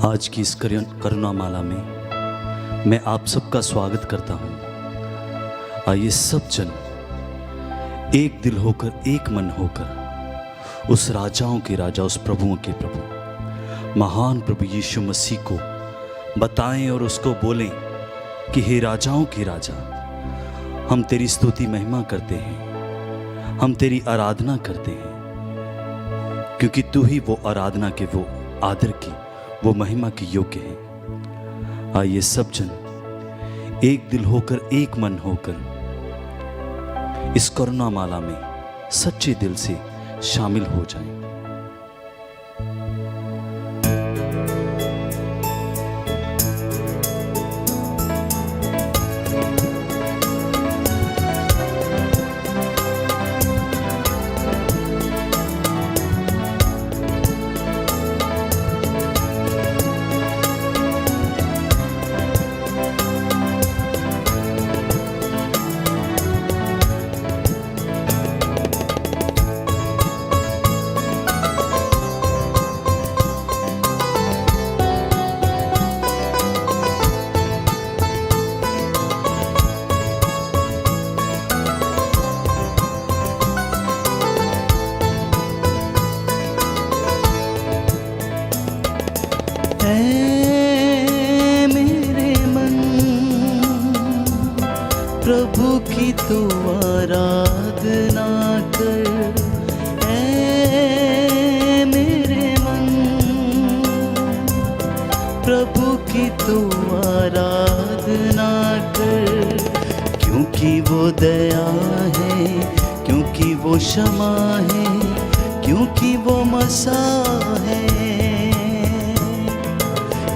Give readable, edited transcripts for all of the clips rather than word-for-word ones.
आज की इस करुणा माला में मैं आप सबका स्वागत करता हूँ। आइए सब जन एक दिल होकर, एक मन होकर उस राजाओं के राजा, उस प्रभुओं के प्रभु, महान प्रभु यीशु मसीह को बताएं और उसको बोलें कि हे राजाओं के राजा, हम तेरी स्तुति महिमा करते हैं, हम तेरी आराधना करते हैं, क्योंकि तू ही वो आराधना के, वो आदर की, वो महिमा के योग्य है। आइए सब जन एक दिल होकर, एक मन होकर इस करुणा माला में सच्चे दिल से शामिल हो जाएं। मेरे मन प्रभु की तू आराधना कर। मेरे मन प्रभु की तू आराधना कर, क्योंकि वो दया है, क्योंकि वो क्षमा है, क्योंकि वो मसीह है,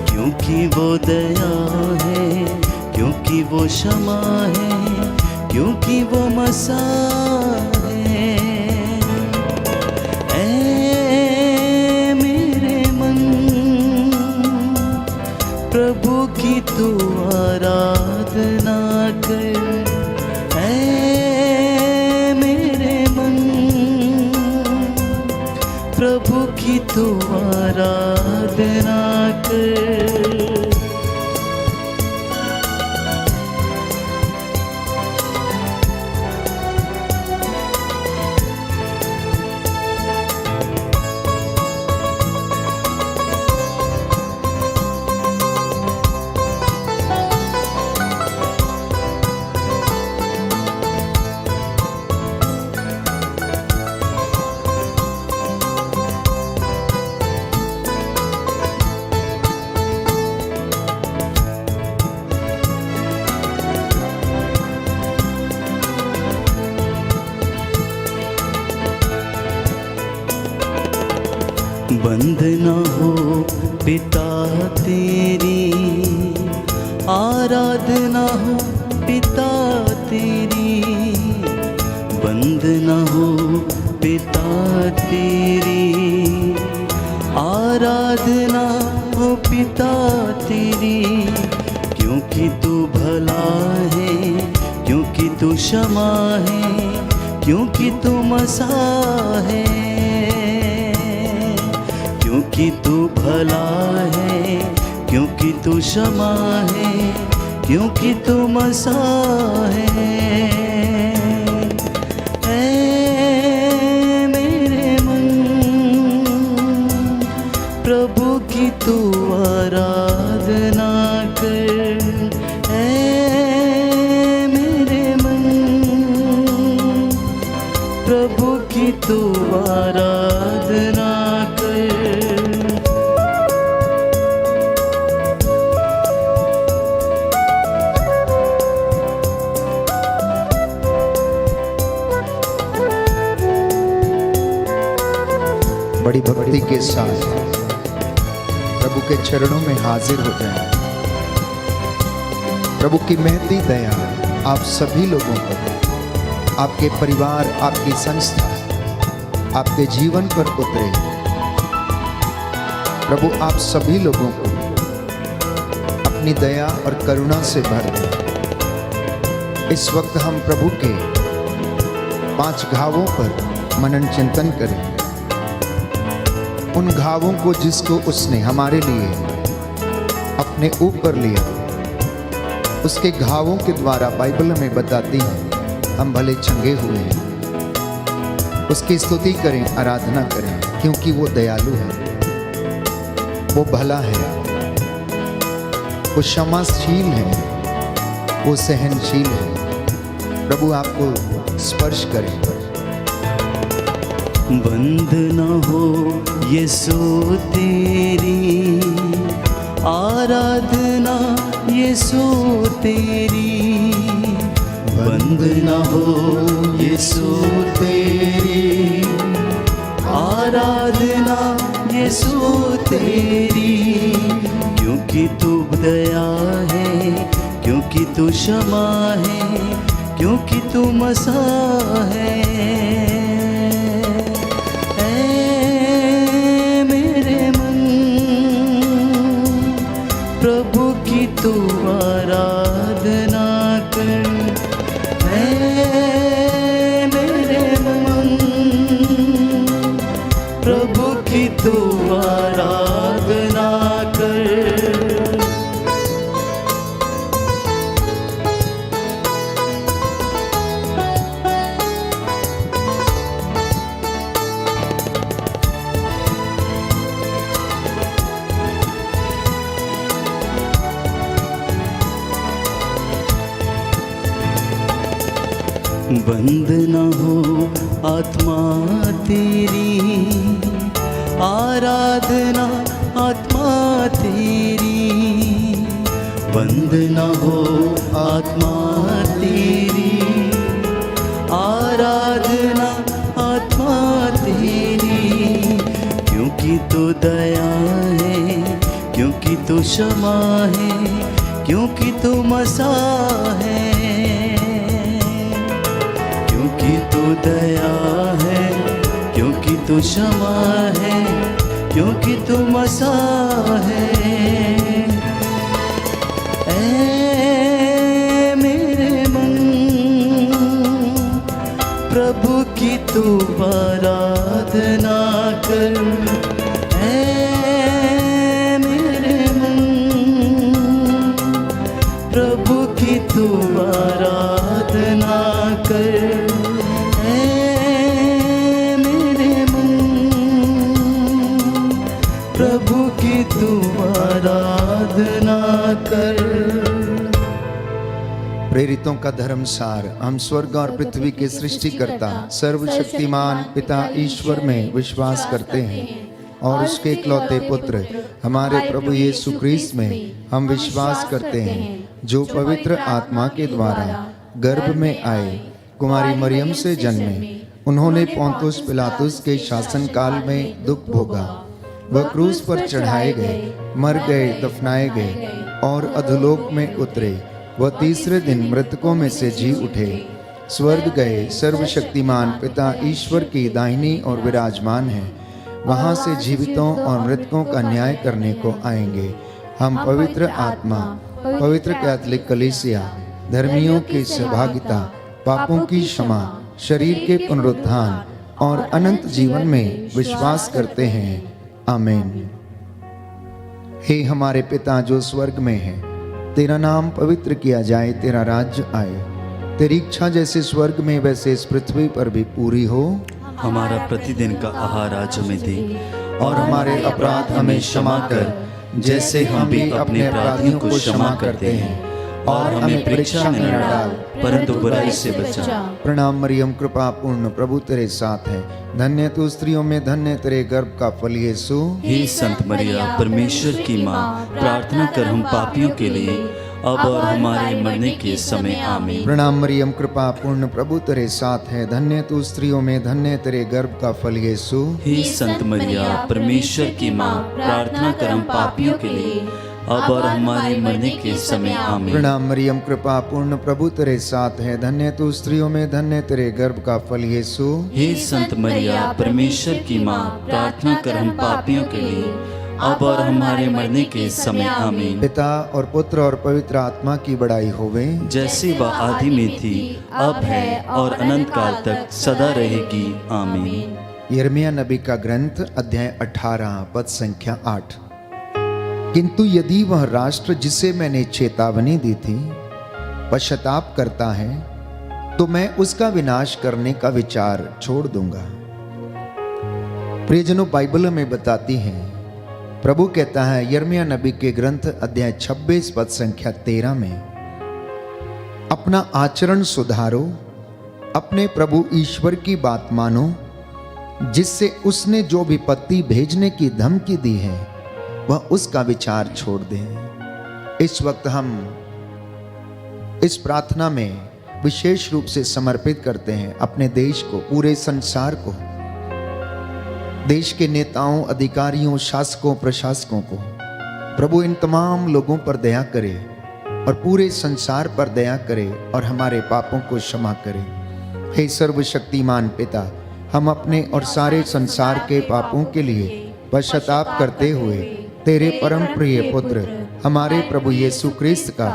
क्योंकि वो दया है, क्योंकि वो क्षमा है, क्योंकि वो मसीह है। ऐ मेरे मन प्रभु की तू आराधना कर। ऐ मेरे मन प्रभु की तू आराधना कर। बंद न हो पिता तेरी, आराधना हो पिता तेरी, बंद न हो पिता तेरी, आराधना हो पिता तेरी, क्योंकि तू भला है, क्योंकि तू क्षमा है, क्योंकि तू मसीह है, क्योंकि तू भला है, क्योंकि तू क्षमा है, क्योंकि तू मसीह है। ऐ मेरे मन प्रभु की तू आराधना कर। ऐ मेरे मन प्रभु की तू आराधना कर। बड़ी भक्ति के साथ प्रभु के चरणों में हाजिर हो जाएं। प्रभु की महती दया आप सभी लोगों पर, आपके परिवार, आपकी संस्था, आपके जीवन पर उतरे। प्रभु आप सभी लोगों को अपनी दया और करुणा से भर दे। इस वक्त हम प्रभु के 5 घावों पर मनन चिंतन करें। उन घावों को जिसको उसने हमारे लिए अपने ऊपर लिया। उसके घावों के द्वारा बाइबल में बताती है हम भले चंगे हुए हैं। उसकी स्तुति करें, आराधना करें, क्योंकि वो दयालु है, वो भला है, वो क्षमाशील है, वो सहनशील है। प्रभु आपको स्पर्श करे। बंद न हो यीशु तेरी आराधना, यीशु तेरी बंद न हो यीशु तेरी आराधना, यीशु तेरी। क्योंकि तू दया है, क्योंकि तू क्षमा है, क्योंकि तू मसीहा है। ऐ मेरे मन प्रभु की तू आराधना कर। ऐ मेरे मन प्रभु की तू आराधना कर। बंद न हो आत्मा तेरी आराधना, आत्मा तेरी बंद न हो आत्मा तेरी आराधना, आत्मा तेरी। क्योंकि तू दया है, क्योंकि तू क्षमा है, क्योंकि तू मसीहा है। क्योंकि तू दया है, क्योंकि तू क्षमा है, क्योंकि तू मसीहा है। ऐ मेरे मन प्रभु की तू आराधना कर। ऐ मेरे मन प्रभु की तू आराधना कर। प्रभु की तू आराधना कर। प्रेरितों का धर्मसार। हम स्वर्ग और पृथ्वी के सृष्टिकर्ता सर्वशक्तिमान पिता ईश्वर में विश्वास करते हैं और उसके इकलौते पुत्र हमारे प्रभु यीशु क्रिस्त में हम विश्वास करते हैं, जो पवित्र आत्मा के द्वारा गर्भ में आए, कुमारी मरियम से जन्मे। उन्होंने पोंतुस पिलातुस के शासन काल में दुख भोगा, वह क्रूस पर चढ़ाए गए, मर गए, दफनाए गए और अधोलोक में उतरे। वह तीसरे दिन मृतकों में से जी उठे, स्वर्ग गए, सर्वशक्तिमान पिता ईश्वर की दाहिनी और विराजमान हैं। वहाँ से जीवितों और मृतकों का न्याय करने को आएंगे। हम पवित्र आत्मा, पवित्र कैथोलिक कलीसिया, धर्मियों की सहभागिता, पापों की क्षमा, शरीर के पुनरुत्थान और अनंत जीवन में विश्वास करते हैं। आमीन। हे हमारे पिता जो स्वर्ग में है, तेरा नाम पवित्र किया जाए, तेरा राज्य आए, तेरी इच्छा जैसे स्वर्ग में वैसे इस पृथ्वी पर भी पूरी हो। हमारा प्रतिदिन का आहार आज हमें दे, और हमारे अपराध हमें क्षमा कर, जैसे हम भी अपने अपराधियों को क्षमा करते हैं, और हमें परीक्षा में न डाल, परंतु बुराई से बचा। प्रणाम मरियम, कृपा पूर्ण, प्रभु तेरे साथ है। धन्य तू स्त्रियों में, धन्य तेरे गर्भ का फल यीशु। हे संत मरिया, परमेश्वर की माँ, प्रार्थना कर हम पापियों के लिए, अब और हमारे मरने के समय। आमीन। प्रणाम मरियम, कृपा पूर्ण, प्रभु तेरे साथ है। धन्य तू स्त्रियों में, धन्य तेरे गर्भ का फल यीशु। हे संत मरिया, परमेश्वर की माँ, प्रार्थना कर हम पापियों के लिए, अब और हमारे मरने के समय। आमीन। प्रणाम मरियम, कृपा पूर्ण, प्रभु तेरे साथ है। धन्य तू स्त्रियों में, धन्य तेरे गर्भ का फल यीशु। हे संत मरिया, परमेश्वर की माँ, प्रार्थना कर हम पापियों के लिए, अब और हमारे मरने के समय। आमीन। पिता और पुत्र और पवित्र आत्मा की बड़ाई होवे, जैसे वह आदि में थी, अब है और अनंत काल तक सदा रहेगी। आमीन। यिर्मयाह नबी का ग्रंथ, अध्याय 18, पद संख्या 8। किंतु यदि वह राष्ट्र जिसे मैंने चेतावनी दी थी पश्चाताप करता है तो मैं उसका विनाश करने का विचार छोड़ दूंगा। प्रियजनों, बाइबल में बताती है, प्रभु कहता है यिर्मयाह नबी के ग्रंथ अध्याय 26 पद संख्या 13 में, अपना आचरण सुधारो, अपने प्रभु ईश्वर की बात मानो, जिससे उसने जो विपत्ति भेजने की धमकी दी है वह उसका विचार छोड़ दे। इस वक्त हम इस प्रार्थना में विशेष रूप से समर्पित करते हैं अपने देश को, पूरे संसार को, देश के नेताओं, अधिकारियों, शासकों, प्रशासकों को। प्रभु इन तमाम लोगों पर दया करे और पूरे संसार पर दया करे और हमारे पापों को क्षमा करे। हे सर्वशक्तिमान पिता, हम अपने और सारे संसार के पापों के लिए पश्चाताप करते हुए तेरे परम प्रिय पुत्र हमारे प्रभु यीशु क्रिस्त का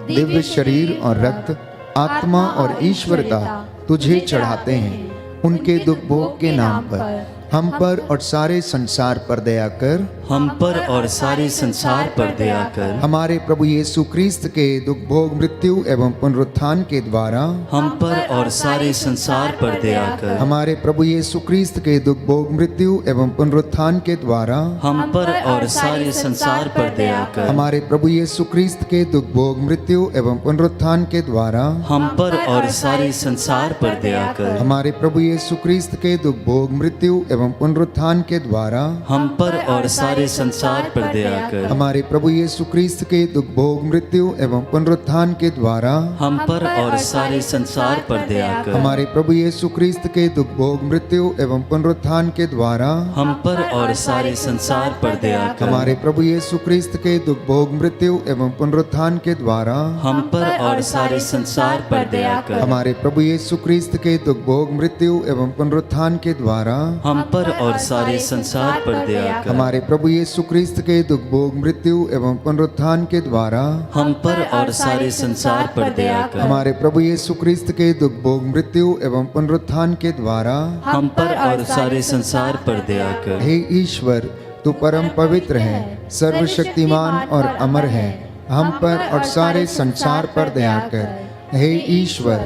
दिव्य शरीर और रक्त, आत्मा और ईश्वरता तुझे चढ़ाते हैं। उनके दुख भोग के नाम पर हम पर और सारे संसार पर दया कर, हम पर और सारे संसार पर दया कर। हमारे प्रभु यीशु क्रिस्त के दुख भोग, मृत्यु एवं पुनरुत्थान के द्वारा हम पर और सारे संसार पर दया कर। हमारे प्रभु यीशु क्रिस्त के दुख भोग, मृत्यु एवं पुनरुत्थान के द्वारा हम पर और सारे संसार पर दया कर। हमारे प्रभु यीशु क्रिस्त के दुख भोग, मृत्यु एवं पुनरुत्थान के द्वारा हम पर और सारे संसार पर दया कर। हमारे प्रभु यीशु क्रिस्त के दुख भोग, मृत्यु एवं पुनरुत्थान के द्वारा हम पर और सारे संसार पर दया कर। हमारे प्रभु यीशु क्रिस्त के दुख भोग, मृत्यु एवं पुनरुत्थान के द्वारा हम पर और सारे संसार पर दया कर। हमारे प्रभु यीशु क्रिस्त के दुख भोग, मृत्यु एवं पुनरुत्थान के द्वारा हम पर और सारे संसार पर दया कर। हमारे प्रभु यीशु क्रिस्त के दुख भोग, मृत्यु एवं पुनरुत्थान के द्वारा हम पर और सारे संसार पर दया कर। हमारे प्रभु यीशु क्रिस्त के दुख भोग, मृत्यु एवं पुनरुत्थान के द्वारा हम पर और सारे संसार पर दया कर। हमारे प्रभु यीशु क्रिस्त के दुख भोग, मृत्यु एवं पुनरुत्थान के द्वारा हम पर और सारे संसार पर दया कर। हमारे प्रभु यीशु क्रिस्त के दुख भोग, मृत्यु एवं पुनरुत्थान के द्वारा हम पर और सारे संसार पर दया कर। हे ईश्वर, तू परम पवित्र है, सर्वशक्तिमान और अमर है, हम पर और सारे संसार पर दया कर। हे ईश्वर,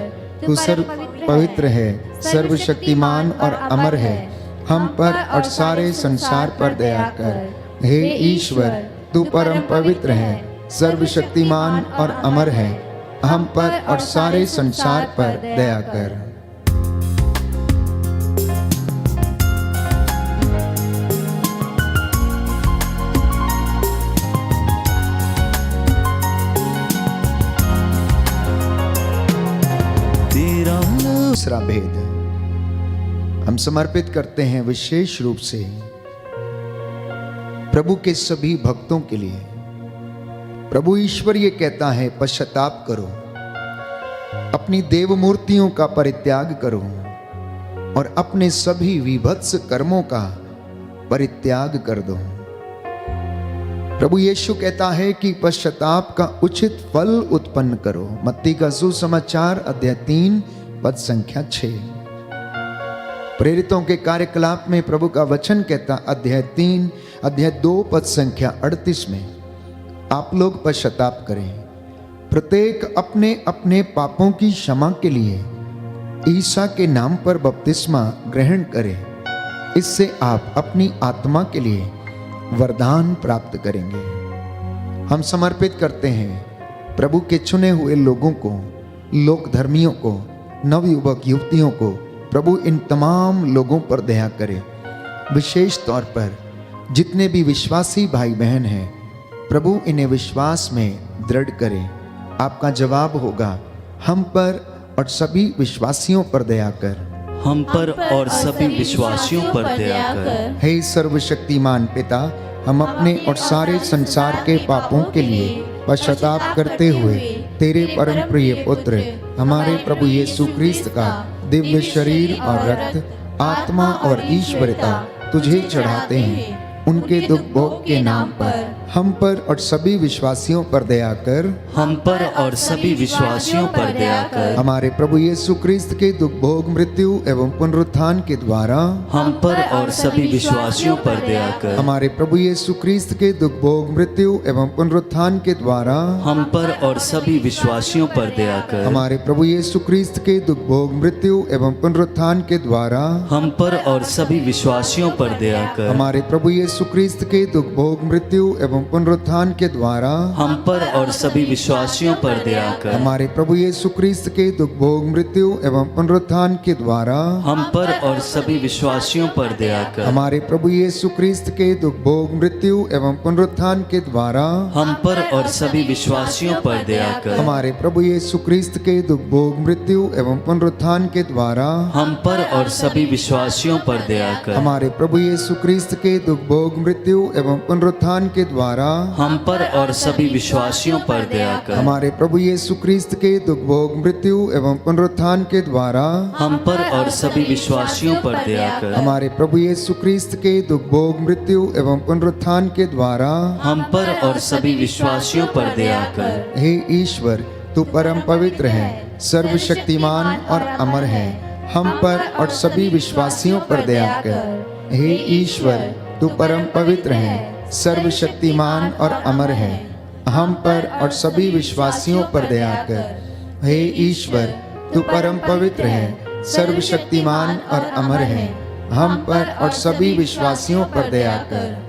तू सर्व पवित्र है, सर्वशक्तिमान और अमर है, हम पर और सारे संसार पर दया कर। हे ईश्वर, तू परम पवित्र है, सर्वशक्तिमान और अमर है, हम पर और सारे संसार पर दया कर। दूसरा भेद हम समर्पित करते हैं विशेष रूप से प्रभु के सभी भक्तों के लिए। प्रभु ईश्वर ये कहता है, पश्चाताप करो, अपनी देव मूर्तियों का परित्याग करो और अपने सभी विभत्स कर्मों का परित्याग कर दो। प्रभु यीशु कहता है कि पश्चाताप का उचित फल उत्पन्न करो। मत्ती का सुसमाचार अध्याय 3 पद संख्या 6। प्रेरितों के कार्यकलाप में प्रभु का वचन कहता अध्याय 3 अध्याय 2 पद संख्या 38 में, आप लोग पश्चाताप करें, प्रत्येक अपने अपने पापों की क्षमा के लिए ईसा के नाम पर बपतिस्मा ग्रहण करें, इससे आप अपनी आत्मा के लिए वरदान प्राप्त करेंगे। हम समर्पित करते हैं प्रभु के चुने हुए लोगों को, लोक धर्मियों को, नवयुवक युवतियों को। प्रभु इन तमाम लोगों पर दया करे, विशेष तौर पर जितने भी विश्वासी भाई बहन हैं, प्रभु इन्हें विश्वास में दृढ़ करे। आपका जवाब होगा, हम पर और सभी विश्वासियों पर दया कर। हम पर और सभी विश्वासियों पर दया कर। हे सर्वशक्तिमान पिता, हम अपने और सारे संसार के पापों के लिए पश्चाताप करते हुए तेरे परम प्रिय पुत्र हमारे प्रभु यीशु क्रिस्त का दिव्य शरीर और रक्त, आत्मा और ईश्वरता तुझे चढ़ाते हैं। उनके दुख भोग के नाम पर हम पर और सभी विश्वासियों पर दया कर। हम पर और सभी विश्वासियों पर दया कर। हमारे प्रभु यीशु क्रिस्त के दुख भोग मृत्यु एवं पुनरुत्थान के द्वारा हम पर और सभी विश्वासियों पर दया कर। हमारे प्रभु यीशु क्रिस्त के दुख भोग मृत्यु एवं पुनरुत्थान के द्वारा हम पर और सभी विश्वासियों पर दया कर। हमारे प्रभु यीशु क्रिस्त के दुख भोग मृत्यु एवं पुनरुत्थान के द्वारा हम पर और सभी विश्वासियों पर दया कर। हमारे प्रभु यीशु क्रिस्त के दुख भोग मृत्यु एवं पुनरुत्थान के द्वारा हम पर और सभी विश्वासियों पर दया कर। हमारे प्रभु यीशु क्रिस्त के दुख भोग मृत्यु एवं पुनरुत्थान के द्वारा हम पर और सभी विश्वासियों पर दया कर। हमारे प्रभु यीशु क्रिस्त के दुख भोग मृत्यु एवं पुनरुत्थान के द्वारा हम पर और सभी विश्वासियों पर दया कर। हमारे प्रभु यीशु क्रिस्त के दुख भोग मृत्यु एवं पुनरुत्थान के द्वारा हम पर और सभी विश्वासियों पर दया कर। हमारे प्रभु यीशु क्रिस्त के दुख भोग मृत्यु एवं पुनरुत्थान के द्वारा हम पर और सभी विश्वासियों पर दया कर। हमारे प्रभु यीशु क्रिस्त के दुख भोग मृत्यु एवं पुनरुत्थान के द्वारा हम पर और सभी विश्वासियों पर दया कर। हमारे प्रभु यीशु क्रिस्त के दुख भोग मृत्यु एवं पुनरुत्थान के द्वारा हम पर और सभी विश्वासियों पर दया कर। हे ईश्वर, तू परम पवित्र है, सर्वशक्तिमान और अमर है, हम पर और सभी विश्वासियों पर दया कर। हे ईश्वर, तू परम पवित्र है, सर्वशक्तिमान और अमर है, हम पर और सभी विश्वासियों पर दया कर। हे ईश्वर, तू परम पवित्र है, सर्वशक्तिमान और अमर है, हम पर और सभी विश्वासियों पर दया कर।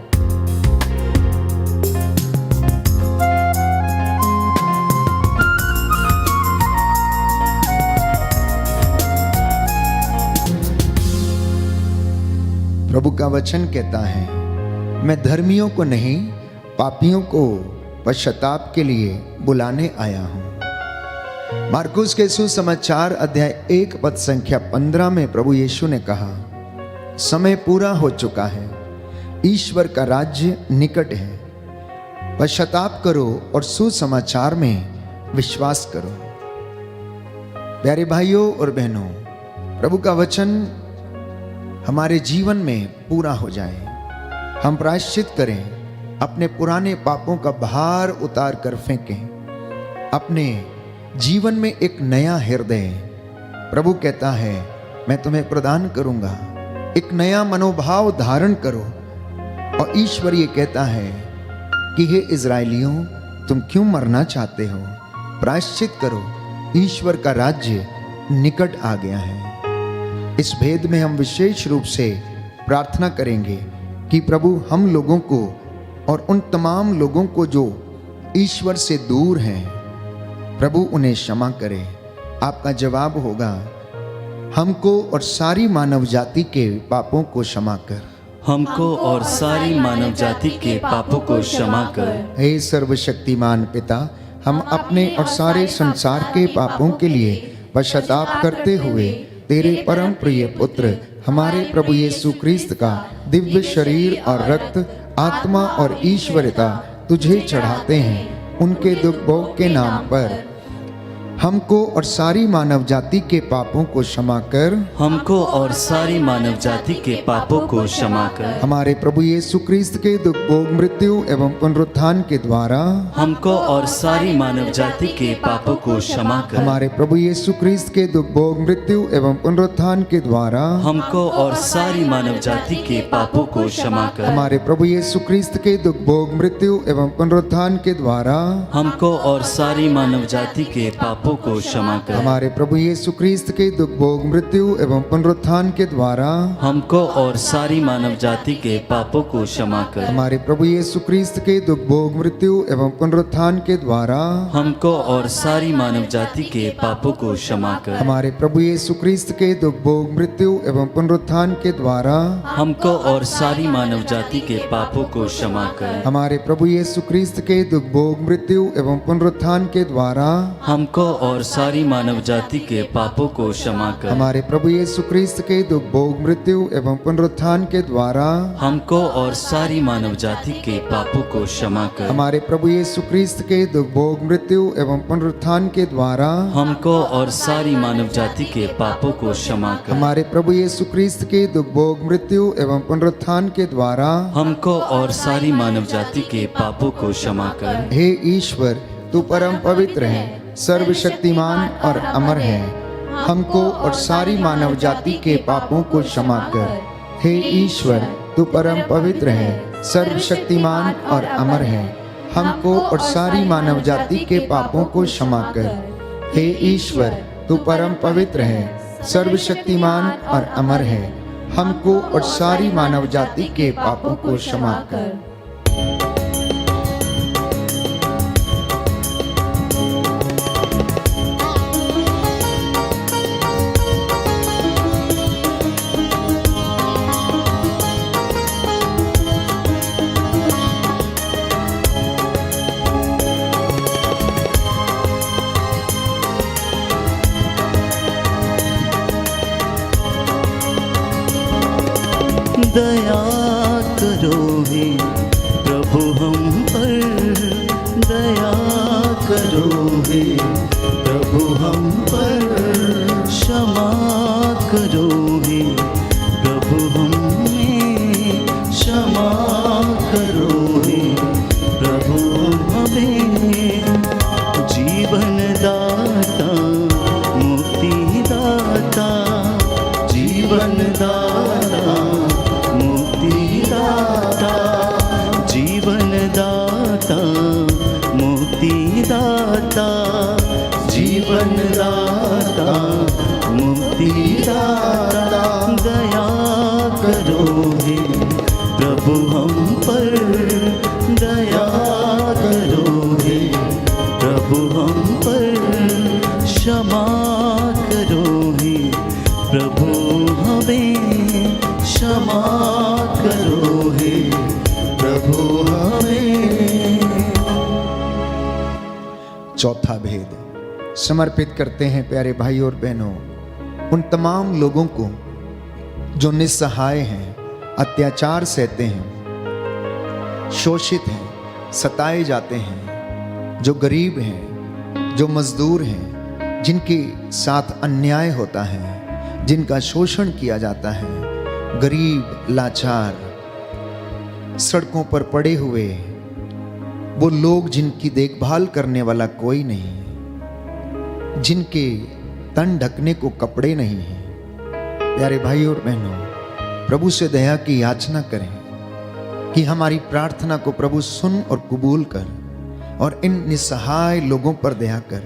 प्रभु का वचन कहता है, मैं धर्मियों को नहीं पापियों को पश्चाताप के लिए बुलाने आया हूं। मार्कुस के सुसमाचार अध्याय 1 पद संख्या 15 में प्रभु यीशु ने कहा, समय पूरा हो चुका है, ईश्वर का राज्य निकट है, पश्चाताप करो और सुसमाचार में विश्वास करो। प्यारे भाइयों और बहनों, प्रभु का वचन हमारे जीवन में पूरा हो जाए, हम प्रायश्चित करें, अपने पुराने पापों का भार उतार कर फेंकें, अपने जीवन में एक नया हृदय प्रभु कहता है मैं तुम्हें प्रदान करूंगा, एक नया मनोभाव धारण करो। और ईश्वर ये कहता है कि हे इज़राइलियों, तुम क्यों मरना चाहते हो, प्रायश्चित करो, ईश्वर का राज्य निकट आ गया है। इस भेद में हम विशेष रूप से प्रार्थना करेंगे कि प्रभु हम लोगों को और उन तमाम लोगों को जो ईश्वर से दूर हैं, प्रभु उन्हें क्षमा करे। आपका जवाब होगा, हमको और सारी मानव जाति के पापों को क्षमा कर। हमको और सारी मानव जाति के पापों को क्षमा कर। हे सर्वशक्तिमान पिता, हम अपने और सारे संसार के पापों के लिए पश्चाताप करते हुए तेरे परम प्रिय पुत्र हमारे प्रभु यीशु क्रिस्त का दिव्य शरीर और रक्त, आत्मा और ईश्वरता तुझे चढ़ाते हैं। उनके दुख भोग के नाम पर हमको और सारी मानव जाति के पापों को क्षमा कर। हमको और सारी मानव जाति के पापों को क्षमा कर। हमारे प्रभु यीशु क्रिस्त के दुख भोग मृत्यु एवं पुनरुत्थान के द्वारा हमको और सारी मानव जाति के पापों को क्षमा कर। हमारे प्रभु यीशु क्रिस्त के दुख भोग मृत्यु एवं पुनरुत्थान के द्वारा हमको और सारी मानव जाति के पापों को क्षमा कर। हमारे प्रभु यीशु क्रिस्त के दुख भोग मृत्यु एवं पुनरुत्थान के द्वारा हमको और सारी मानव जाति के पापों को क्षमा कर। हमारे प्रभु यीशु क्रिस्त के दुख भोग मृत्यु एवं पुनरुत्थान के द्वारा हमको और सारी मानव जाति के पापों को क्षमा कर। हमारे प्रभु यीशु क्रिस्त के दुख भोग मृत्यु एवं पुनरुत्थान के द्वारा हमको और सारी मानव जाति के पापों को क्षमा कर। हमारे प्रभु यीशु क्रिस्त के दुख भोग मृत्यु एवं पुनरुत्थान के द्वारा हमको और सारी मानव जाति के पापों को क्षमा कर। हमारे प्रभु यीशु क्रिस्त के दुख भोग मृत्यु एवं पुनरुत्थान के द्वारा हमको और सारी मानव जाति के पापों को क्षमा कर। हमारे प्रभु यीशु क्रिस्त के दुख भोग मृत्यु एवं पुनरुत्थान के द्वारा हमको और सारी मानव जाति के पापों को क्षमा कर। हमारे प्रभु यीशु क्रिस्त के दुख भोग मृत्यु एवं पुनरुत्थान के द्वारा हमको और सारी मानव जाति के पापों को क्षमा कर। हमारे प्रभु यीशु क्रिस्त के दुख भोग मृत्यु एवं पुनरुत्थान के द्वारा हमको और सारी मानव जाति के पापों को क्षमा कर। हे ईश्वर, तू परम पवित्र है, सर्वशक्तिमान और अमर है, हमको और सारी मानव जाति के पापों को क्षमा कर। हे ईश्वर, तू परम पवित्र है, सर्वशक्तिमान और अमर है, हमको और सारी मानव जाति के पापों को क्षमा कर। हे ईश्वर, तू परम पवित्र है, सर्वशक्तिमान और अमर है, हमको और सारी मानव जाति के पापों को क्षमा कर। दया करो हे प्रभु हम पर, दया करो हे प्रभु हम पर, क्षमा करो हे प्रभु हमें, क्षमा करो हे प्रभु हमें। जीवन दाता मुक्ति दाता, जीवन दाता मुक्ति दाता, जीवन दाता मुक्ति दाता, जीवन दाता मुक्ति दाता। दया करो हे प्रभु हम पर, दया करो हे प्रभु हम पर, क्षमा करो हे प्रभु हमें, क्षमा करो हे प्रभु हमें। चौथा भेद समर्पित करते हैं प्यारे भाई और बहनों उन तमाम लोगों को जो निस्सहाय हैं, अत्याचार सहते हैं, शोषित हैं, सताए जाते हैं, जो गरीब हैं, जो मजदूर हैं, जिनके साथ अन्याय होता है, जिनका शोषण किया जाता है, गरीब लाचार, सड़कों पर पड़े हुए वो लोग जिनकी देखभाल करने वाला कोई नहीं, जिनके तन ढकने को कपड़े नहीं हैं। प्यारे भाई और बहनों, प्रभु से दया की याचना करें कि हमारी प्रार्थना को प्रभु सुन और कबूल कर और इन निस्सहाय लोगों पर दया कर।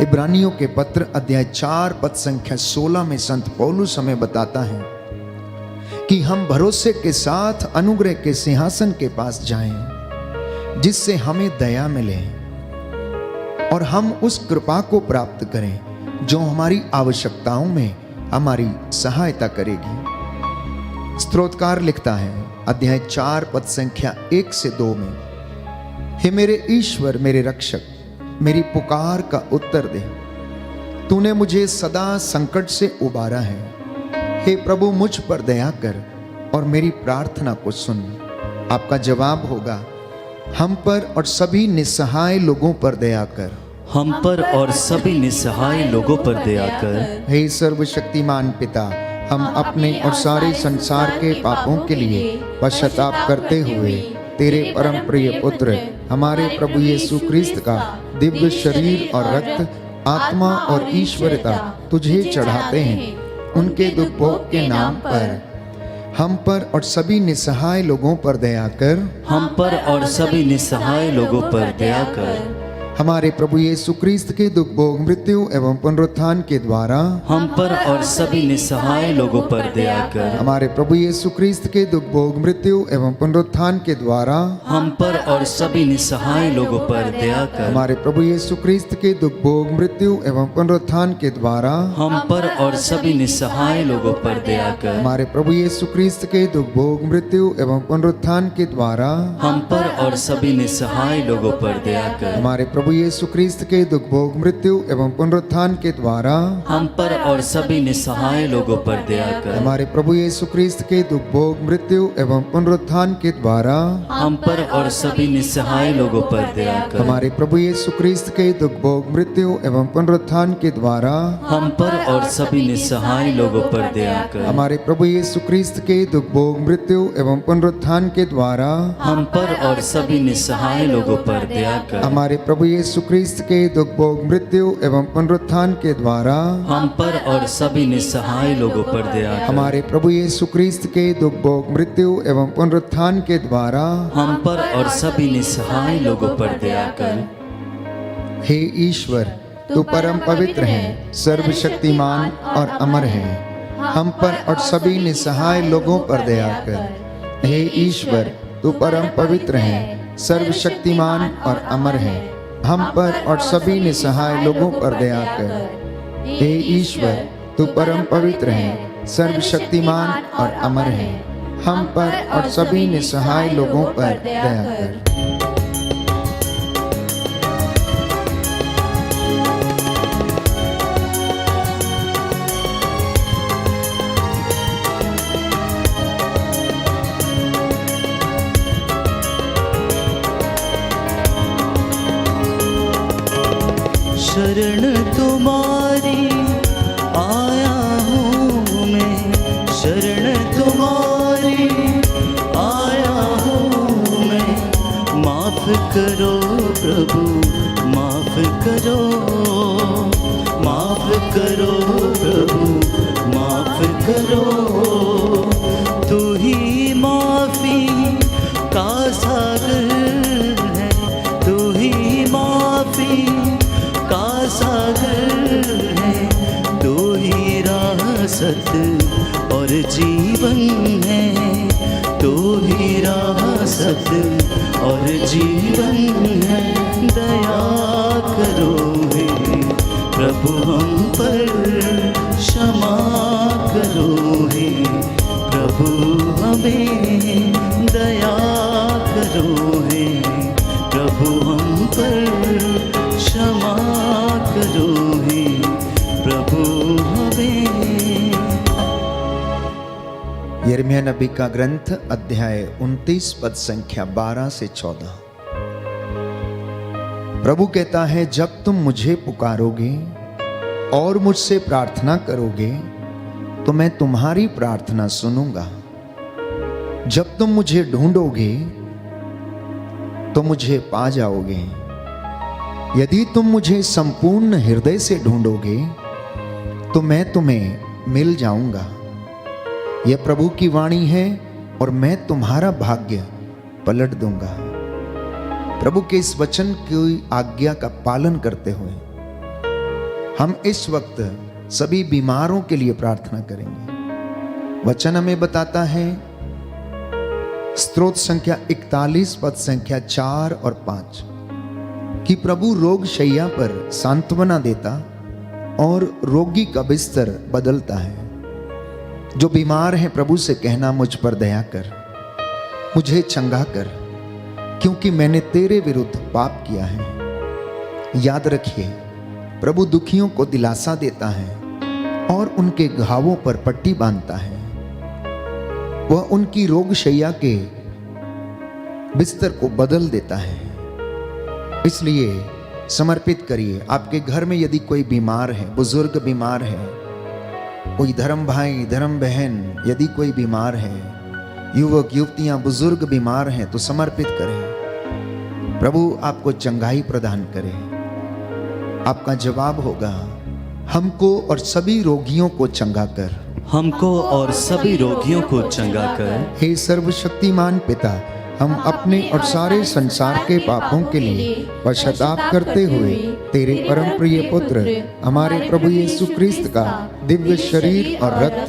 इब्रानियों के पत्र अध्याय 4 पद संख्या 16 में संत पौलुस हमें बताता है कि हम भरोसे के साथ अनुग्रह के सिंहासन के पास जाएं, जिससे हमें दया मिले और हम उस कृपा को प्राप्त करें जो हमारी आवश्यकताओं में हमारी सहायता करेगी। स्तोत्रकार लिखता है अध्याय 4 पद संख्या 1 से 2 में, हे मेरे ईश्वर, मेरे रक्षक, मेरी पुकार का उत्तर दे। तूने मुझे सदा संकट से उबारा है। हे प्रभु, मुझ पर दया कर और मेरी प्रार्थना को सुन। आपका जवाब होगा, हम पर और सभी निस्सहाय लोगों पर दया कर। हम पर और सभी निस्सहाय लोगों पर दया कर। हे सर्वशक्तिमान पिता, हम अपने और सारे संसार के पापों के लिए पश्चाताप करते हुए तेरे परम प्रिय पुत्र हमारे प्रभु यीशु क्रिस्त का दिव्य शरीर और रक्त, आत्मा और ईश्वरता तुझे चढ़ाते हैं। उनके दुख भोग के नाम पर हम पर और सभी निस्सहाय लोगों पर दया कर। हम पर और सभी निस्सहाय लोगों पर दया कर। हमारे प्रभु यीशु क्रिस्त के दुख भोग मृत्यु एवं पुनरुत्थान के द्वारा हम पर और सभी निस्सहाय लोगों पर दया कर। हमारे प्रभु यीशु क्रिस्त के दुख भोग मृत्यु एवं पुनरुत्थान के द्वारा हम पर और सभी निस्सहाय लोगों पर दया कर। हमारे प्रभु यीशु क्रिस्त के दुख भोग मृत्यु एवं पुनरुत्थान के द्वारा हम पर और सभी निस्सहाय लोगों पर दया कर। हमारे प्रभु यीशु क्रिस्त के दुख भोग मृत्यु एवं पुनरुत्थान के द्वारा हम पर और सभी निस्सहाय लोगों पर दया कर। हमारे प्रभु प्रभु यीशु क्रिस्त के दुख भोग मृत्यु एवं पुनरुत्थान के द्वारा हम पर और सभी निस्सहाय लोगों पर दया कर। हमारे प्रभु यीशु क्रिस्त के दुख भोग मृत्यु एवं पुनरुत्थान के द्वारा हम पर और सभी निस्सहाय लोगों पर दया कर। हमारे प्रभु यीशु क्रिस्त के दुख भोग मृत्यु एवं पुनरुत्थान के द्वारा हम पर और सभी निस्सहाय लोगों पर दया कर। हमारे प्रभु यीशु क्रिस्त के दुख भोग मृत्यु एवं पुनरुत्थान के द्वारा हम पर और सभी निस्सहाय लोगों पर दया कर। हमारे प्रभु यीशु क्रिस्त के दुख भोग मृत्यु एवं पुनरुत्थान के द्वारा हम पर और सभी निस्सहाय लोगों पर दया कर। हमारे प्रभु यीशु क्रिस्त के दुख भोग मृत्यु एवं पुनरुत्थान के द्वारा हम पर और सभी निस्सहाय लोगों पर दया कर। हे ईश्वर, तू परम पवित्र है, सर्वशक्तिमान और अमर है। हम पर और सभी निस्सहाय लोगों पर दया कर। हे ईश्वर, तू परम पवित्र है, सर्वशक्तिमान और अमर है। हम पर और सभी निस्सहाय लोगों पर दया कर। हे ईश्वर, तू परम पवित्र है, सर्वशक्तिमान और अमर है। हम पर और सभी निस्सहाय लोगों पर दया कर। शरण तुम्हारी आया हूँ मैं, शरण तुम्हारी आया हूँ मैं। माफ करो प्रभु, माफ करो, माफ करो प्रभु, माफ करो। तू ही माफी का सागर है, तू ही माफी का सागर है। तू ही राह सत और जीवन है, तू ही राह सत और जीवन है। दया करो हे प्रभु हम पर, क्षमा करो हे प्रभु हमें। दया करो हे प्रभु हम पर, क्षमा करो हे प्रभु हमें। यिर्मयाह नबी का ग्रंथ अध्याय 29 पद संख्या 12 से 14। प्रभु कहता है, जब तुम मुझे पुकारोगे और मुझसे प्रार्थना करोगे तो मैं तुम्हारी प्रार्थना सुनूंगा। जब तुम मुझे ढूंढोगे तो मुझे पा जाओगे। यदि तुम मुझे संपूर्ण हृदय से ढूंढोगे तो मैं तुम्हें मिल जाऊंगा। यह प्रभु की वाणी है और मैं तुम्हारा भाग्य पलट दूंगा। प्रभु के इस वचन की आज्ञा का पालन करते हुए हम इस वक्त सभी बीमारों के लिए प्रार्थना करेंगे। वचन हमें बताता है, स्तोत्र संख्या 41 पद संख्या 4 और 5, कि प्रभु रोग शैया पर सांत्वना देता और रोगी का बिस्तर बदलता है। जो बीमार हैं प्रभु से कहना, मुझ पर दया कर, मुझे चंगा कर, क्योंकि मैंने तेरे विरुद्ध पाप किया है। याद रखिए, प्रभु दुखियों को दिलासा देता है और उनके घावों पर पट्टी बांधता है। वह उनकी रोग शैया के बिस्तर को बदल देता है। इसलिए समर्पित करिए। आपके घर में यदि कोई बीमार है, बुजुर्ग बीमार है, कोई धर्म भाई धर्म बहन यदि कोई बीमार है, युवक युवतियां बुजुर्ग बीमार हैं, तो समर्पित करें। प्रभु आपको चंगाई प्रदान करे। आपका जवाब होगा, हमको और सभी रोगियों को चंगा कर, हमको और सभी रोगियों को चंगा कर। हे सर्वशक्तिमान पिता, हम अपने और सारे संसार के पापों के लिए पश्चाताप करते हुए तेरे परम प्रिय पुत्र हमारे प्रभु यीशु क्रिस्त का दिव्य शरीर और रक्त,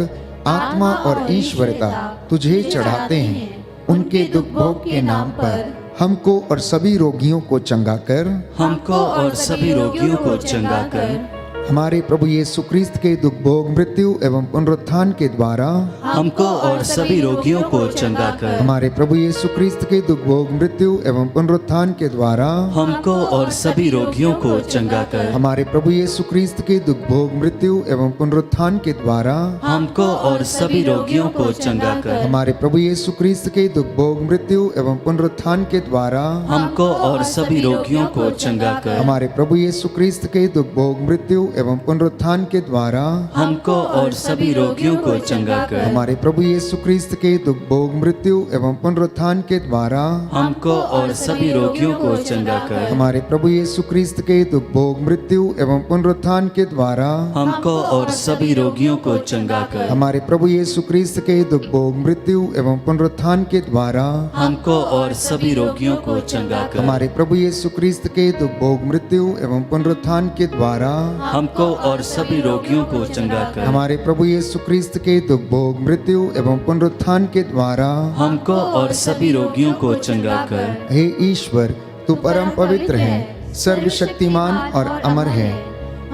आत्मा और ईश्वरता तुझे चढ़ाते हैं। उनके दुख भोग के नाम पर हमको और सभी रोगियों को चंगा कर, हमको और सभी रोगियों को चंगा कर। हमारे प्रभु यीशु क्रिस्त के दुख भोग मृत्यु एवं पुनरुत्थान के द्वारा हमको और सभी रोगियों को चंगा कर। हमारे प्रभु यीशु क्रिस्त के दुख भोग मृत्यु एवं पुनरुत्थान के द्वारा हमको और सभी रोगियों को चंगा कर। हमारे प्रभु यीशु क्रिस्त के दुख भोग मृत्यु एवं पुनरुत्थान के द्वारा हमको और सभी रोगियों को चंगा कर। हमारे प्रभु यीशु क्रिस्त के दुख भोग मृत्यु एवं पुनरुत्थान के द्वारा हमको और सभी रोगियों को चंगा कर। हमारे प्रभु यीशु क्रिस्त के दुख भोग मृत्यु एवं पुनरुत्थान के द्वारा हमको और सभी रोगियों को चंगा कर। हमारे प्रभु यीशु क्रिस्त के दुख भोग मृत्यु एवं पुनरुत्थान के द्वारा हमको और सभी रोगियों को चंगा कर। हमारे प्रभु यीशु क्रिस्त के दुख भोग मृत्यु एवं पुनरुत्थान के द्वारा हमको और सभी रोगियों को चंगा कर। हमारे प्रभु यीशु क्रिस्त के दुख भोग मृत्यु एवं पुनरुत्थान के द्वारा हमको और सभी रोगियों को चंगा कर। हमारे प्रभु यीशु क्रिस्त के दुख भोग मृत्यु एवं पुनरुत्थान के द्वारा हमको और सभी रोगियों को चंगा कर। हमारे प्रभु यीशु क्रिस्त के दुख भोग मृत्यु एवं पुनरुत्थान के द्वारा हमको और सभी रोगियों को चंगा कर। हे ईश्वर, तू परम पवित्र है, सर्वशक्तिमान और अमर है,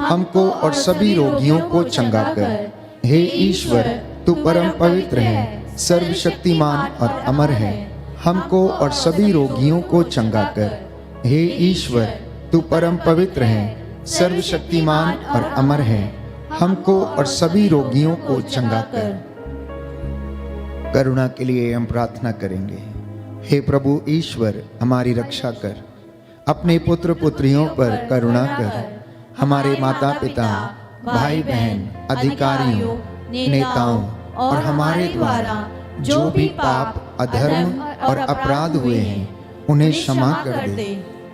हमको और सभी रोगियों को चंगा कर। हे ईश्वर, तू परम पवित्र है, सर्वशक्तिमान और अमर है, हमको और सभी रोगियों को चंगा कर। हे ईश्वर, तू परम पवित्र है, सर्वशक्तिमान और अमर है, हमको और सभी रोगियों को चंगा कर। करुणा के लिए हम प्रार्थना करेंगे। हे प्रभु ईश्वर, हमारी रक्षा कर, अपने पुत्र पुत्रियों पर करुणा कर। हमारे माता पिता, भाई बहन, अधिकारियों, नेताओं और हमारे द्वारा जो भी पाप, अधर्म और अपराध हुए हैं, उन्हें क्षमा कर दे,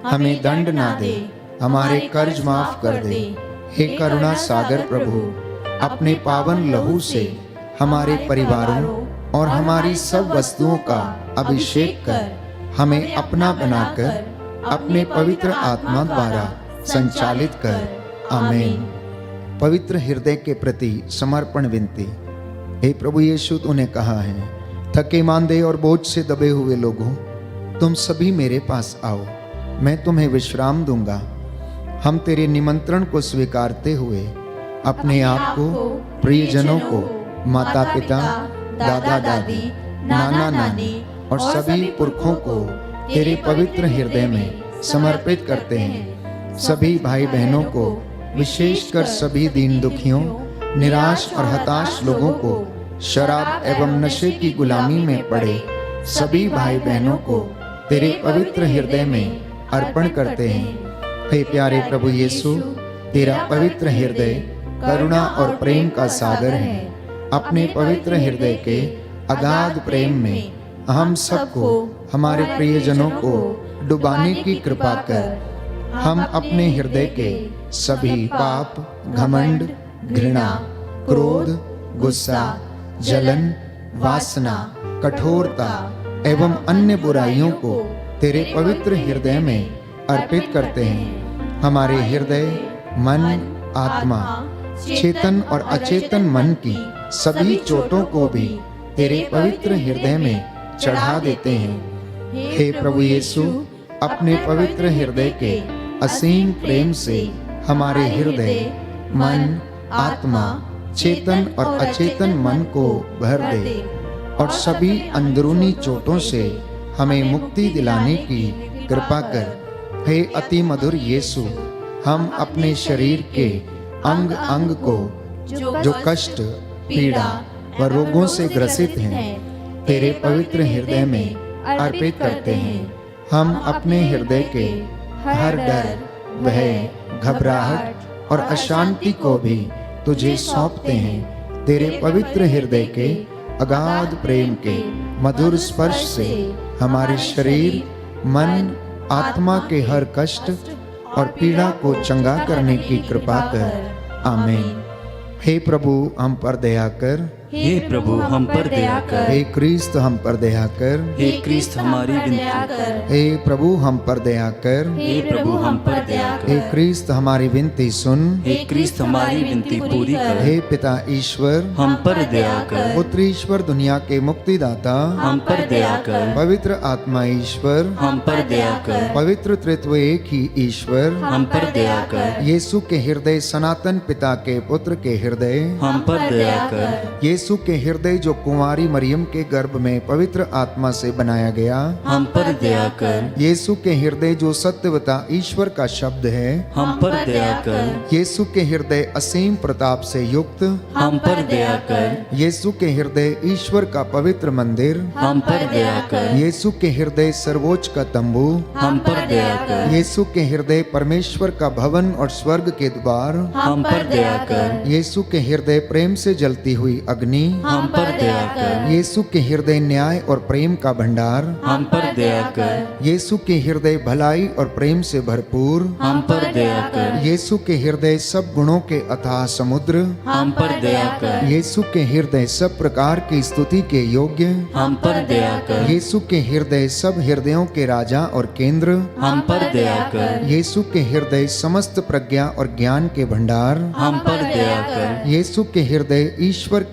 हमें दंड ना दे, हमारे कर्ज माफ कर दे। हे करुणा सागर प्रभु, अपने पावन लहू से हमारे परिवारों और हमारी सब वस्तुओं का अभिषेक कर, हमें अपना बनाकर अपने पवित्र आत्मा द्वारा संचालित कर। आमीन। पवित्र हृदय के प्रति समर्पण विनती। हे प्रभु यीशु, तूने कहा है, थके मांदे और बोझ से दबे हुए लोगों, तुम सभी मेरे पास आओ, मैं तुम्हें विश्राम दूंगा। हम तेरे निमंत्रण को स्वीकारते हुए अपने आप को, प्रियजनों को, माता पिता, दादा दादी, नाना नानी और सभी पुरखों को तेरे पवित्र हृदय में समर्पित करते हैं। सभी भाई बहनों को, विशेषकर सभी दीन दुखियों, निराश और हताश लोगों को, शराब एवं नशे की गुलामी में पड़े सभी भाई बहनों को तेरे पवित्र हृदय में अर्पण करते हैं। हे प्यारे प्रभु यीशु, तेरा पवित्र हृदय करुणा और प्रेम का सागर है। अपने पवित्र हृदय के अगाध प्रेम में हम सबको, हमारे प्रियजनों को डुबाने की कृपा कर। हम अपने हृदय के सभी पाप, घमंड, घृणा, क्रोध, गुस्सा, जलन, वासना, कठोरता एवं अन्य बुराइयों को तेरे पवित्र हृदय में अर्पित करते हैं। हमारे हृदय, मन, आत्मा, चेतन और अचेतन मन की सभी चोटों को भी तेरे पवित्र हृदय में चढ़ा देते हैं। हे प्रभु यीशु, अपने पवित्र हृदय के असीम प्रेम से हमारे हृदय, मन, आत्मा, चेतन और अचेतन मन को भर दे और सभी अंदरूनी चोटों से हमें मुक्ति दिलाने की कृपा कर। हे अति मधुर यीशु, हम अपने शरीर के अंग अंग को जो कष्ट, पीड़ा व रोगों से ग्रसित हैं, तेरे पवित्र हृदय में अर्पित करते हैं। हम अपने हृदय के हर डर, भय, घबराहट और अशांति को भी तुझे सौंपते हैं। तेरे पवित्र हृदय के अगाध प्रेम के मधुर स्पर्श से हमारे शरीर, मन, आत्मा के हर कष्ट और पीड़ा को चंगा करने की कृपा कर। आमीन। हे प्रभु, हम पर दया कर, हे प्रभु हम पर दया कर। हे क्रिस्त हम पर दया कर। हे क्रिस्त हमारी विनती कर। हे प्रभु हम पर दया कर। हे प्रभु हम पर दया कर। हे क्रिस्त हमारी विनती सुन। हे क्रिस्त हमारी विनती पूरी कर। हे पिता ईश्वर हम पर दया कर। पुत्र ईश्वर दुनिया के मुक्तिदाता हम पर दया कर। पवित्र आत्मा ईश्वर हम पर दया कर। पवित्र त्रित्व एक ही ईश्वर हम पर दया कर। यीशु के हृदय सनातन पिता के पुत्र के हृदय हम पर दया कर। यीशु के हृदय जो कुंवारी मरियम के गर्भ में पवित्र आत्मा से बनाया गया हम पर दया कर। यीशु के हृदय जो सत्यवता ईश्वर का शब्द है हम पर दया कर। यीशु के हृदय असीम प्रताप से युक्त हम पर दया कर। यीशु के हृदय ईश्वर का पवित्र मंदिर हम पर दया कर। यीशु के हृदय सर्वोच्च का तंबू हम पर दया कर। यीशु के हृदय परमेश्वर का भवन और स्वर्ग के द्वार हम पर दया कर। यीशु के हृदय प्रेम से जलती हुई अग्नि हम पर दया कर। यीशु के हृदय न्याय और प्रेम का भंडार हम पर दया कर। यीशु के हृदय भलाई और प्रेम से भरपूर हम पर दया कर। यीशु के हृदय सब गुणों के अथाह समुद्र हम पर दया कर। यीशु के हृदय सब प्रकार की स्तुति के योग्य हम पर दया कर। यीशु के हृदय सब हृदयों के राजा और केंद्र हम पर दया कर। यीशु के हृदय समस्त प्रज्ञा और ज्ञान के भंडार हम पर दया कर। यीशु के हृदय ईश्वर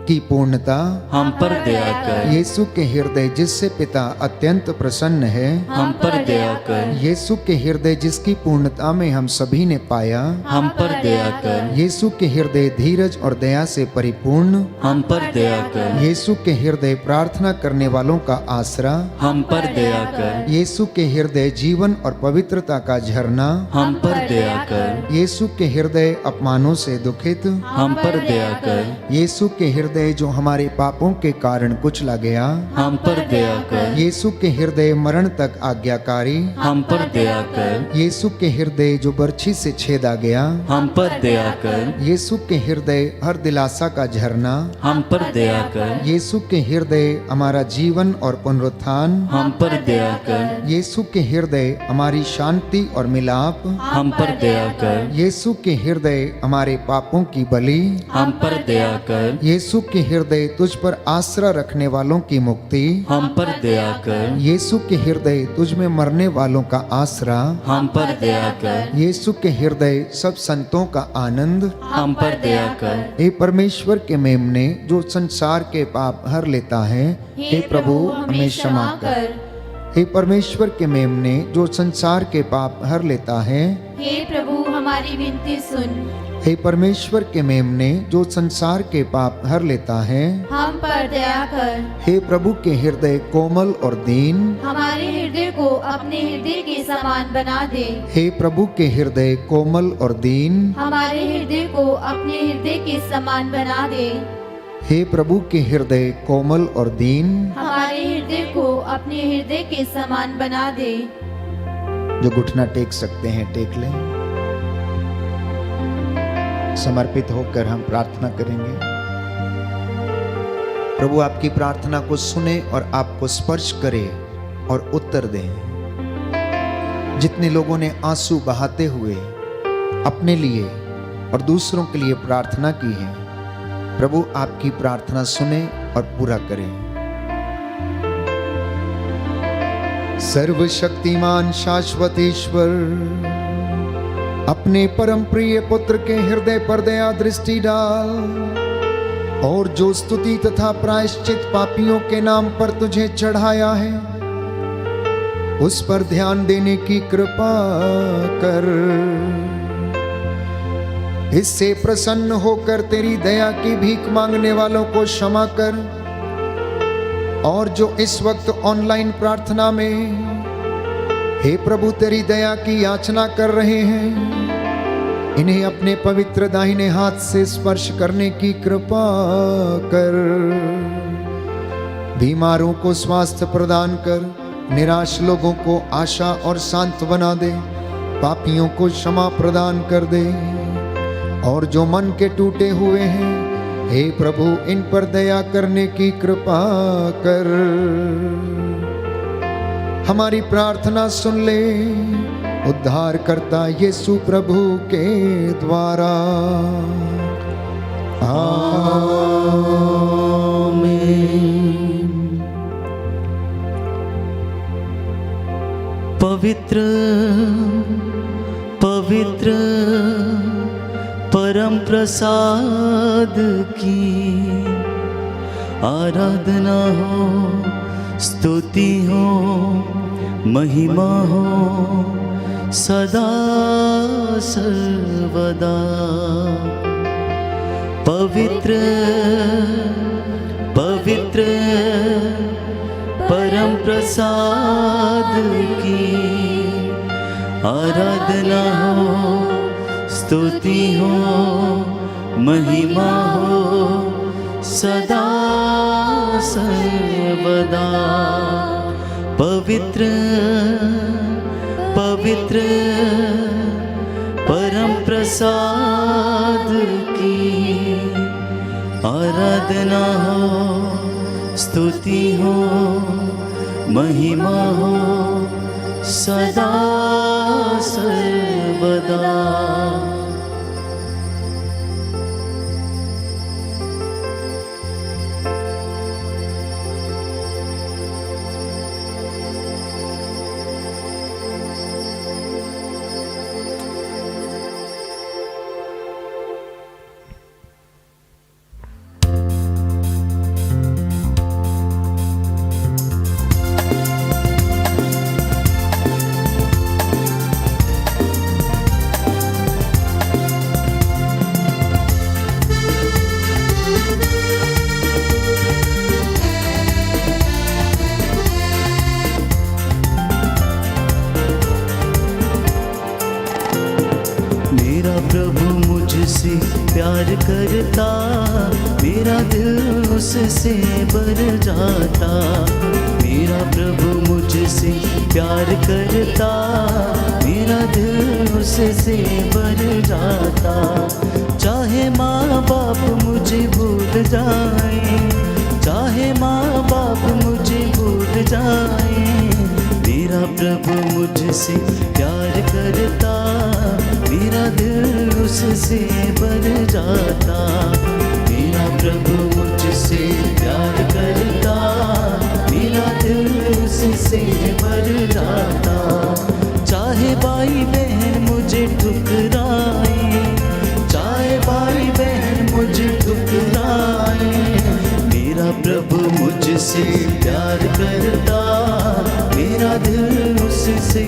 की पूर्णता हम पर दया कर। यीशु के हृदय जिससे पिता अत्यंत प्रसन्न है हम पर दया कर। यीशु के हृदय जिसकी पूर्णता में हम सभी ने पाया हम पर दया कर। यीशु के हृदय धीरज और दया से परिपूर्ण हम पर दया कर। यीशु के हृदय प्रार्थना करने वालों का आसरा हम पर दया कर। यीशु के हृदय जीवन और पवित्रता का झरना हम पर दया कर। यीशु के हृदय अपमानों से दुखित हम पर दया कर। यीशु के हृदय जो हमारे पापों के कारण कुचला गया हम पर दया कर। यीशु के हृदय मरण तक आज्ञाकारी हम पर दया कर। यीशु के हृदय जो बर्छी से छेदा गया हम पर दया कर। यीशु के हृदय हर दिलासा का झरना हम पर दया कर। यीशु के हृदय हमारा जीवन और पुनरुत्थान हम पर दया कर। यीशु के हृदय हमारी शांति और मिलाप हम पर दया कर। यीशु के हृदय हमारे पापों की बलि हम पर दया कर। यीशु के हृदय तुझ पर आसरा रखने वालों की मुक्ति हम पर दया कर। यीशु के हृदय तुझ में मरने वालों का आसरा हम पर दया कर। यीशु के हृदय सब संतों का आनंद हम पर दया कर। हे परमेश्वर के मेमने जो संसार के पाप हर लेता है हे प्रभु हमें क्षमा कर। हे परमेश्वर के मेमने जो संसार के पाप हर लेता है हे प्रभु हमारी विनती सुन। हे परमेश्वर के मेमने जो संसार के पाप हर लेता है हम पर दया कर। हे प्रभु के हृदय कोमल और दीन हमारे हृदय को अपने हृदय के समान बना दे। हे प्रभु के हृदय कोमल और दीन हमारे हृदय को अपने हृदय के समान बना दे। हे प्रभु के हृदय कोमल और दीन हमारे हृदय को अपने हृदय के समान बना दे। जो घुटना टेक सकते हैं टेक लें। समर्पित होकर हम प्रार्थना करेंगे। प्रभु आपकी प्रार्थना को सुने और आपको स्पर्श करे और उत्तर दे। जितने लोगों ने आंसू बहाते हुए अपने लिए और दूसरों के लिए प्रार्थना की है, प्रभु आपकी प्रार्थना सुने और पूरा करें। सर्वशक्तिमान शाश्वत ईश्वर, अपने परम प्रिय पुत्र के हृदय पर दया दृष्टि डाल और जो स्तुति तथा प्रायश्चित पापियों के नाम पर तुझे चढ़ाया है उस पर ध्यान देने की कृपा कर। इससे प्रसन्न होकर तेरी दया की भीख मांगने वालों को क्षमा कर और जो इस वक्त ऑनलाइन प्रार्थना में हे प्रभु तेरी दया की याचना कर रहे हैं, इन्हें अपने पवित्र दाहिने हाथ से स्पर्श करने की कृपा कर। बीमारों को स्वास्थ्य प्रदान कर, निराश लोगों को आशा और सांत्वना दे, पापियों को क्षमा प्रदान कर दे और जो मन के टूटे हुए हैं हे प्रभु इन पर दया करने की कृपा कर। हमारी प्रार्थना सुन ले उद्धारकर्ता यीशु प्रभु के द्वारा। आमीन। पवित्र पवित्र परम प्रसाद की आराधना हो, स्तुति हो, महिमा हो सदा सर्वदा। पवित्र पवित्र परम प्रसाद की आराधना हो, स्तुति हो, महिमा हो सदा सर्वदा। पवित्र पवित्र परम प्रसाद की आराधना हो, स्तुति हो, महिमा हो सदा सर्वदा। मेरा प्रभु मुझसे प्यार करता, मेरा दिल उससे भर जाता। मेरा प्रभु मुझसे प्यार करता, मेरा दिल उससे भर जाता। चाहे माँ बाप मुझे भूल जाए, चाहे माँ बाप मुझे भूल जाए, मेरा प्रभु मुझसे प्यार करता, मेरा दिल उससे भर जाता। मेरा प्रभु मुझसे प्यार करता, मेरा दिल उससे भर जाता। चाहे भाई बहन मुझे ठुकराए, चाहे भाई बहन मुझे ठुकराए, मेरा प्रभु मुझसे प्यार करता, मेरा दिल उससे